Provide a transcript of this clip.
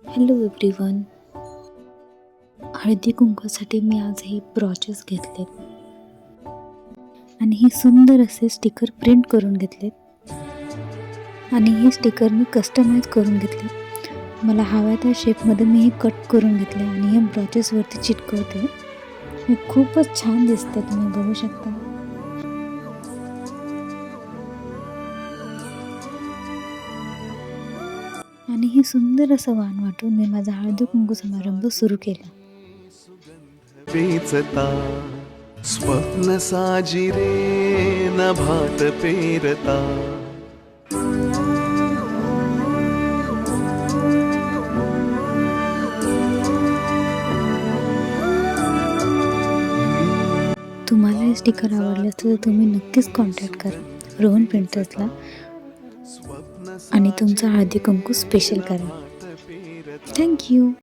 Hello everyone. हळदी कुंकवासाठी मी आज हे ब्रॉचेस घेतलेत आणि हे सुंदर असे स्टिकर प्रिंट करून घेतलेत आणि हे स्टिकर मी कस्टमाइज करून घेतले. मला हव्या त्या शेपमध्ये मी हे कट करून घेतले आणि हे ब्रॉचेसवरती चिटकवते. हे खूपच छान दिसते, तुम्ही बघू शकता. आणि हे सुंदर असं वाण वाटून मी माझा हळदी कुंकू समारंभ सुरू केला. वेचता स्वप्न साजिरे नभात पेरता. तुम्हाला हे स्टिकर आवडले तर तुम्ही नक्कीच कॉन्टॅक्ट करा रोहन प्रिंटर्सला आणि तुमचा हळदी कुंकू स्पेशल करा. थँक्यू.